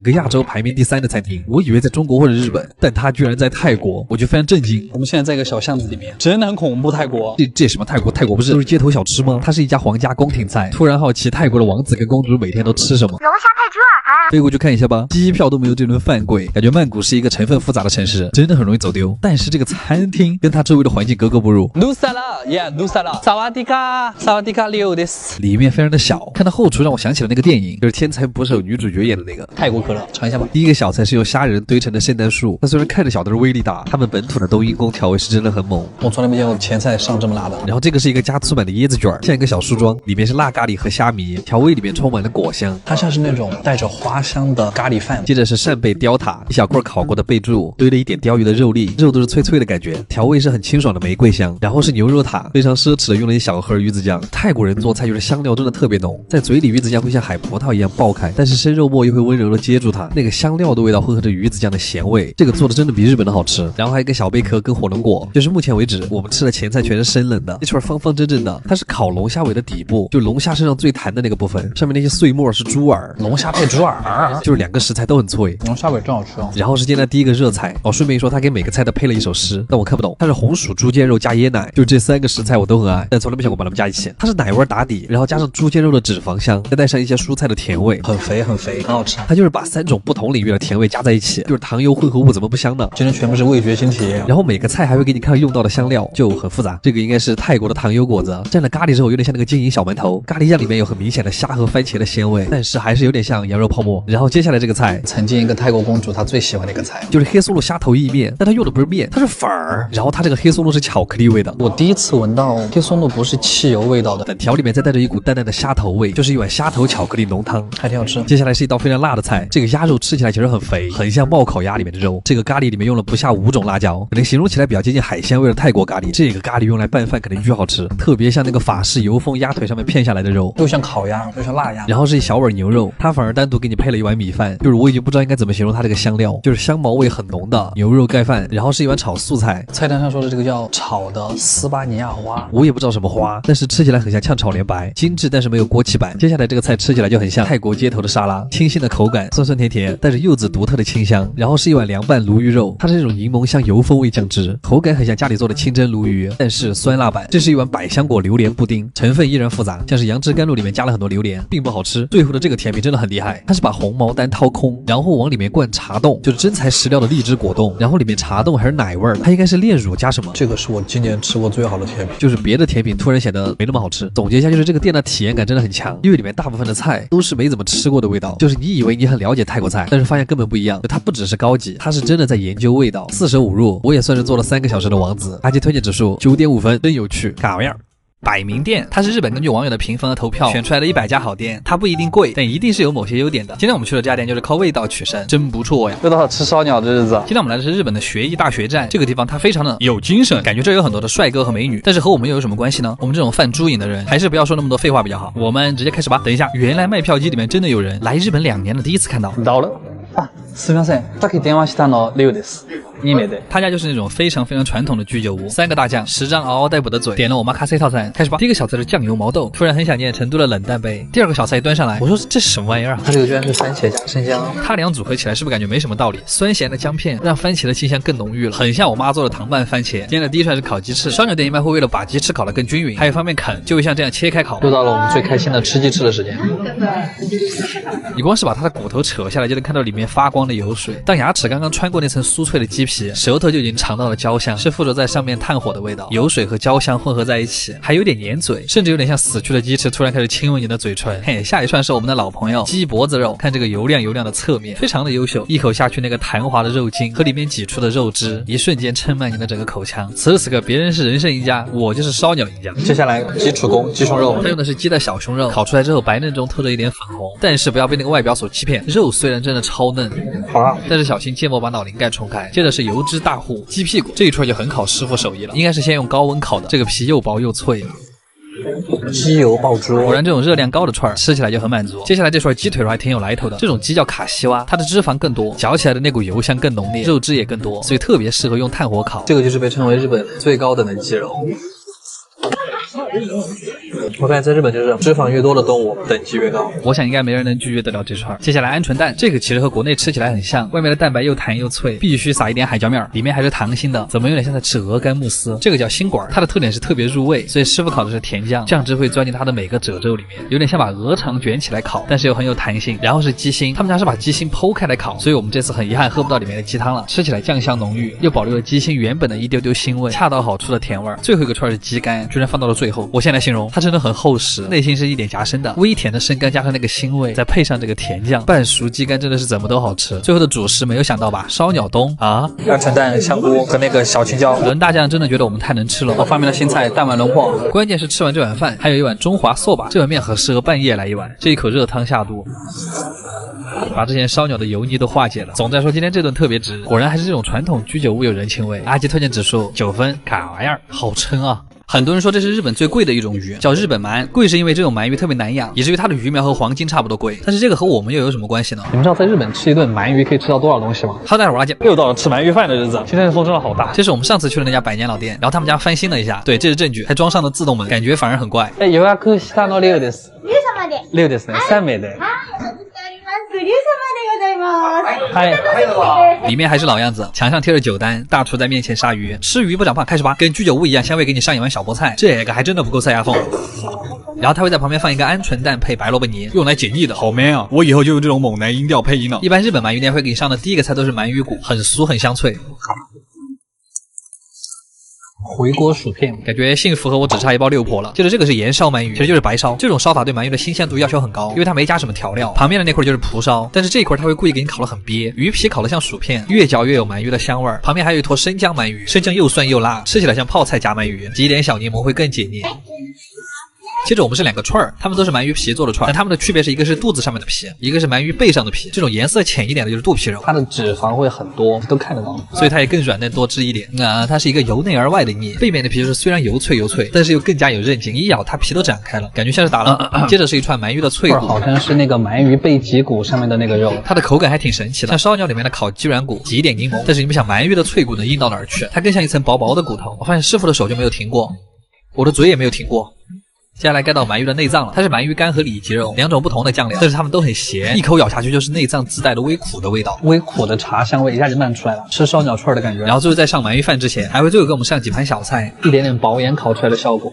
一个亚洲排名第3的餐厅，我以为在中国或者日本，但它居然在泰国，我就非常震惊。我们现在在一个小巷子里面，真的很恐怖。泰国这什么泰国？泰国不是都是街头小吃吗？它是一家皇家宫廷菜。突然好奇泰国的王子跟公主每天都吃什么，龙虾配猪耳，飞过去看一下吧。机票都没有这顿饭贵，感觉曼谷是一个成分复杂的城市，真的很容易走丢。但是这个餐厅跟它周围的环境格格不入。卢萨拉 ，Yeah， 卢萨拉，萨瓦迪卡，萨瓦迪卡六的斯，里面非常的小，看到后厨让我想起了那个电影，就是《天才捕手》女主角演的那个。泰国可乐，尝一下吧。第一个小菜是用虾仁堆成的圣诞树，它虽然看着小，但是威力大。他们本土的冬阴功调味是真的很猛，我从来没见过前菜上这么辣的。然后这个是一个加醋版的椰子卷，像一个小梳妆，里面是辣咖喱和虾米，调味里面充满了果香，它像是那种带着花香的咖喱饭。接着是扇贝雕塔，一小块烤过的贝柱，堆了一点鲷鱼的肉粒，肉都是脆脆的感觉，调味是很清爽的玫瑰香。然后是牛肉塔，非常奢侈的用了一小盒鱼子酱。泰国人做菜就是香料真的特别浓，在嘴里鱼子酱会像海葡萄一样爆开，但是生肉末又会温柔的接住它，那个香料的味道混合着鱼子酱的咸味，这个做的真的比日本的好吃。然后还有一个小贝壳跟火龙果，就是目前为止我们吃的前菜全是生冷的，一圈方方正正的，它是烤龙虾尾的底部，就龙虾身上最弹的那个部分，上面那些碎末是猪耳，龙虾配猪耳，就是2个食材都很脆。龙虾尾真好吃哦。然后是今天的第一个热菜哦，顺便一说，他给每个菜都配了一首诗，但我看不懂。它是红薯猪肩肉加椰奶，就这3个食材我都很爱，但从来没想过把它们加一起。它是奶味打底，然后加上猪肩肉的脂肪香，再带上一些蔬菜的甜味，很肥很肥，很好吃。它就是把3种不同领域的甜味加在一起，就是糖油混合物怎么不香呢？今天全部是味觉新体验。然后每个菜还会给你看用到的香料，就很复杂。这个应该是泰国的糖油果子，蘸了咖喱之后有点像那个金银小馒头，咖喱酱里面有很明显的虾和番茄的鲜味，但是还是有点像羊肉泡馍。然后接下来这个菜，曾经一个泰国公主她最喜欢的一个菜就是黑松露虾头意面，但它用的不是面，它是粉儿。然后它这个黑松露是巧克力味的，我第一次闻到黑松露不是汽油味道的，粉条里面再带着一股淡淡的虾头味，就是一碗虾头巧克力浓汤，还挺好吃。接下来是一道非常辣的菜，这个鸭肉吃起来其实很肥，很像冒烤鸭里面的肉。这个咖喱里面用了不下5种辣椒，可能形容起来比较接近海鲜味的泰国咖喱。这个咖喱用来拌饭肯定巨好吃，特别像那个法式油封鸭腿上面片下来的肉，又像烤鸭又像辣鸭。然后是一小碗牛肉，它反而单独给你配了一碗米饭，就是我已经不知道应该怎么形容它这个香料，就是香茅味很浓的牛肉盖饭，然后是一碗炒素菜。菜单上说的这个叫炒的斯巴尼亚花，我也不知道什么花，但是吃起来很像炝炒莲白，精致但是没有锅气版。接下来这个菜吃起来就很像泰国街头的沙拉，清新的口感，酸酸甜甜，带着柚子独特的清香。然后是一碗凉拌鲈鱼肉，它是这种柠檬香油风味酱汁，口感很像家里做的清蒸鲈鱼，但是酸辣版。这是一碗百香果榴莲布丁，成分依然复杂，像是杨枝甘露里面加了很多榴莲，并不好吃。最后的这个甜品真的很厉害，它是把红毛丹掏空，然后往里面灌茶冻，就是真材实料的荔枝果冻，然后里面茶冻还是奶味儿，它应该是炼乳加什么。这个是我今年吃过最好的甜品，就是别的甜品突然显得没那么好吃。总结一下，就是这个店的体验感真的很强，因为里面大部分的菜都是没怎么吃过的味道，就是你以为你很了解泰国菜，但是发现根本不一样。它不只是高级，它是真的在研究味道。4舍5入，我也算是做了3个小时的王子。阿基推荐指数9.5分，真有趣，嘎样。百名店，它是日本根据网友的评分和投票选出来的100家好店，它不一定贵，但一定是有某些优点的。今天我们去的这家店就是靠味道取胜，真不错呀！又到了吃烧鸟的日子。今天我们来的是日本的学艺大学站，这个地方它非常的有精神，感觉这有很多的帅哥和美女，但是和我们又有什么关系呢？我们这种犯猪瘾的人，还是不要说那么多废话比较好。我们直接开始吧。等一下，原来卖票机里面真的有人来日本2年了，第一次看到。到了。すみません。さっき電話したのリュウです。2名で。他家就是那种非常非常传统的居酒屋，3个大酱，10张嗷嗷待哺的嘴，点了我妈咖啡套餐，开始吧。第一个小菜是酱油毛豆，突然很想念成都的冷淡杯。第2个小菜一端上来，我说这是什么玩意儿啊？它这个居然是番茄加生姜，它俩组合起来是不是感觉没什么道理？酸咸的姜片让番茄的清香更浓郁了，很像我妈做的糖拌番茄。今天的第一串是烤鸡翅，烧鸟店一般会为了把鸡翅烤得更均匀，还有方便啃，就会像这样切开烤。又到了我们最开心的吃鸡翅的时间。你光是把它的骨头扯下来，就能看到里面发光的油水。当牙齿刚刚穿过那层酥脆的鸡皮，舌头就已经尝到了焦香，是附着在上面炭火的味道，油水和焦香混合在一起，还有点粘嘴，甚至有点像死去的鸡翅突然开始亲吻你的嘴唇。嘿，下一串是我们的老朋友鸡脖子肉，看这个油亮油亮的侧面，非常的优秀，一口下去那个弹滑的肉筋和里面挤出的肉汁，一瞬间撑满你的整个口腔。此时此刻，别人是人生赢家，我就是烧鸟赢家。接下来鸡楚宫鸡胸肉，它用的是鸡的小胸肉，烤出来之后白嫩中透着一点粉红，但是不要被那个外表所欺骗，肉虽然真的超嫩，好了，但是小心芥末把脑鳞盖冲开。接着是油脂大户鸡屁股，这一串就很考师傅手艺了，应该是先用高温烤的，这个皮又薄又脆。鸡油爆珠，果然这种热量高的串吃起来就很满足。接下来这串鸡腿肉还挺有来头的，这种鸡叫卡西蛙，它的脂肪更多，嚼起来的那股油香更浓烈，肉汁也更多，所以特别适合用炭火烤。这个就是被称为日本最高等的鸡肉。我发现在日本就是脂肪越多的动物等级越高。我想应该没人能拒绝得了这串。接下来鹌鹑蛋，这个其实和国内吃起来很像，外面的蛋白又弹又脆，必须撒一点海椒面，里面还是溏心的，怎么有点像在吃鹅肝慕斯。这个叫心管，它的特点是特别入味，所以师傅烤的是甜酱，酱汁会钻进它的每个褶皱里面，有点像把鹅肠卷起来烤，但是又很有弹性。然后是鸡心，他们家是把鸡心剖开来烤，所以我们这次很遗憾喝不到里面的鸡汤了。吃起来酱香浓郁，又保留了鸡心原本的一丢丢腥味，恰到好处的甜味。最后一个串是鸡肝，居然放到了最后。我现在形容它真的很厚实，内心是一点夹生的，微甜的生肝加上那个腥味，再配上这个甜酱，半熟鸡肝真的是怎么都好吃。最后的主食没有想到吧？烧鸟冬啊，鹌鹑蛋、香菇跟那个小青椒。轮大酱真的觉得我们太能吃了。我发明了新菜蛋碗龙破，关键是吃完这碗饭，还有一碗中华寿把，这碗面很适合半夜来一碗，这一口热汤下肚。把之前烧鸟的油腻都化解了。总的来说，今天这顿特别值，果然还是这种传统居酒屋有人情味。阿吉推荐指数9分，卡玩意儿，好撑啊！很多人说这是日本最贵的一种鱼，叫日本鳗。贵是因为这种鳗鱼特别难养，以至于它的鱼苗和黄金差不多贵。但是这个和我们又有什么关系呢？你们知道在日本吃一顿鳗鱼可以吃到多少东西吗？好，待会儿阿吉又到了吃鳗鱼饭的日子。今天的风真的好大。这是我们上次去的那家百年老店，然后他们家翻新了一下，对，这是证据，还装上了自动门，感觉反而很怪。予約下の6です。6ですね。3名で。里面还是老样子，墙上贴着酒单，大厨在面前杀鱼，吃鱼不长胖，开始吧。跟居酒屋一样，香味给你上一碗小菠菜，这个还真的不够塞牙缝。然后他会在旁边放一个鹌鹑蛋配白萝卜泥，用来解腻的，好 man 啊！我以后就用这种猛男音调配音了。一般日本鳗鱼店会给你上的第一个菜都是鳗鱼骨，很酥很香脆。回锅薯片，感觉幸福和我只差一包六婆了。接着这个是盐烧鳗鱼，其实就是白烧。这种烧法对鳗鱼的新鲜度要求很高，因为它没加什么调料。旁边的那块就是蒲烧，但是这一块它会故意给你烤得很瘪，鱼皮烤得像薯片，越嚼越有鳗鱼的香味儿。旁边还有一坨生姜鳗鱼，生姜又酸又辣，吃起来像泡菜夹鳗鱼，挤一点小柠檬会更解腻。接着我们是2个串儿，它们都是鳗鱼皮做的串，但它们的区别是一个是肚子上面的皮，一个是鳗鱼背上的皮。这种颜色浅一点的就是肚皮肉，它的脂肪会很多，都看得到，所以它也更软嫩多汁一点。它是一个由内而外的腻，背面的皮就是虽然油脆，但是又更加有韧劲，一咬它皮都展开了，感觉像是打了。接着是一串鳗鱼的脆骨，好像是那个鳗鱼背脊骨上面的那个肉，它的口感还挺神奇的，像烧鸟里面的烤鸡软骨，挤一点柠檬。但是你们想鳗鱼的脆骨能硬到哪儿去？它更像一层薄薄的骨头。我发现师傅的手就没有停过，我的嘴也没有停过。接下来该到鳗鱼的内脏了，它是鳗鱼肝和里脊肉，2种不同的酱料，但是它们都很咸，一口咬下去就是内脏自带的微苦的味道，微苦的茶香味一下就漫出来了，吃烧鸟串的感觉。然后最后在上鳗鱼饭之前，还会最后给我们上几盘小菜，一点点薄盐烤出来的效果。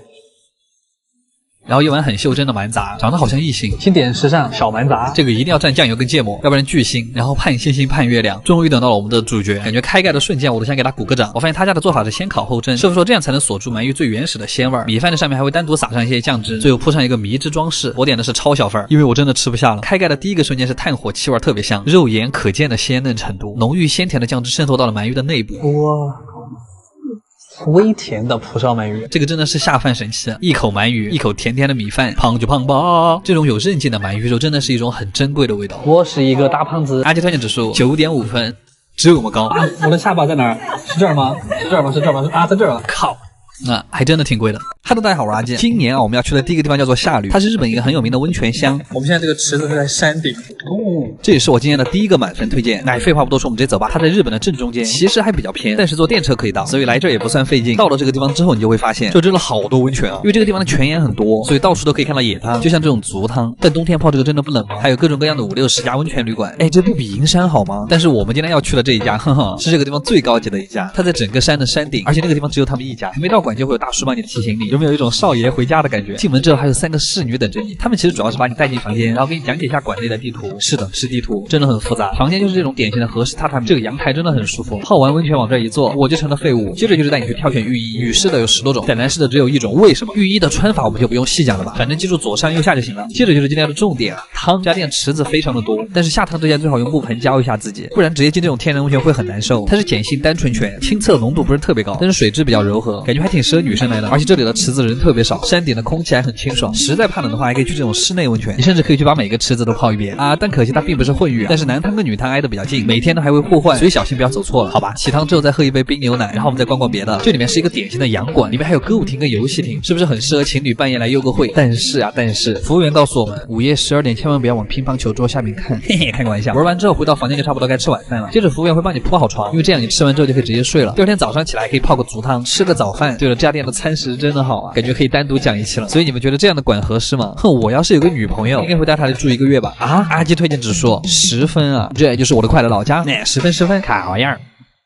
然后一碗很袖珍的鳗杂，长得好像异性，经典时尚小鳗杂，这个一定要蘸酱油跟芥末，要不然巨腥。然后盼星星盼月亮，终于等到了我们的主角，感觉开盖的瞬间我都想给他鼓个掌。我发现他家的做法是先烤后蒸，师傅说这样才能锁住鳗鱼最原始的鲜味。米饭的上面还会单独撒上一些酱汁，最后铺上一个迷之装饰。我点的是超小份，因为我真的吃不下了。开盖的第一个瞬间是炭火气味特别香，肉眼可见的鲜嫩程度，浓郁鲜甜的酱汁渗透到了鳗鱼的内部。哇，微甜的蒲烧鳗鱼，这个真的是下饭神器。一口鳗鱼，一口甜甜的米饭，胖就胖吧。这种有韧劲的鳗鱼肉真的是一种很珍贵的味道。我是一个大胖子，阿吉推荐指数9.5分，这么高。我的下巴在哪儿？是这儿吗？是这儿吗？是这儿吗？啊，在这儿了。靠！还真的挺贵的。Hello， 大家好，我是阿健。今年我们要去的第一个地方叫做夏吕，它是日本一个很有名的温泉乡。我们现在这个池子是在山顶这也是我今天的第一个满分推荐。废话不多说，我们直接走吧。它在日本的正中间，其实还比较偏，但是坐电车可以到，所以来这也不算费劲。到了这个地方之后，你就会发现，这真的好多温泉啊！因为这个地方的泉眼很多，所以到处都可以看到野汤，就像这种足汤。但冬天泡这个真的不冷吗？还有各种各样的50-60家温泉旅馆，这不比银山好吗？但是我们今天要去的这一家，是这个地方最高级的一家。它在整个山的山顶，而且那个地方只有他们一家，没到馆就会有大叔帮你提行李，有没有一种少爷回家的感觉？进门之后还有3个侍女等着你，他们其实主要是把你带进房间，然后给你讲解一下馆内的地图。是的，是地图，真的很复杂。房间就是这种典型的和式榻榻米，这个阳台真的很舒服。泡完温泉往这一坐，我就成了废物。接着就是带你去挑选浴衣，女士的有10多种，但男士的只有1种。为什么？浴衣的穿法我们就不用细讲了吧，反正记住左上右下就行了。接着就是今天的重点啊，汤。家电池子非常的多，但是下汤之前最好用木盆浇一下自己，不然直接进这种天然温泉会很难受。它是碱性单纯泉，清澈浓度不是特别高，但是水质比较柔和，感觉还挺适合女生来的。而且这里的池子人特别少，山顶的空气还很清爽。实在怕冷的话，还可以去这种室内温泉，你甚至可以去把每个池子都泡一遍啊。但可惜它并不是混浴，但是男汤跟女汤挨得比较近，每天都还会互换，所以小心不要走错了，好吧？洗汤之后再喝一杯冰牛奶，然后我们再逛逛别的。这里面是一个典型的洋馆，里面还有歌舞厅跟游戏厅，是不是很适合情侣半夜来幽个会？但是服务员告诉我们，午夜12点千万不要往乒乓球桌下面看，嘿嘿，开个玩笑。玩完之后回到房间就差不多该吃晚饭了。接着服务员会帮你铺好床，因为这样你吃完之后就可以直接睡了。第二天早上起来可以泡个足汤，吃个早饭，就对了，这家店的餐食真的好啊，感觉可以单独讲一期了。所以你们觉得这样的馆合适吗？哼，我要是有个女朋友，应该会带她来住1个月吧。啊，阿基推荐指数10分啊，这就是我的快乐老家，10分10分，看好样。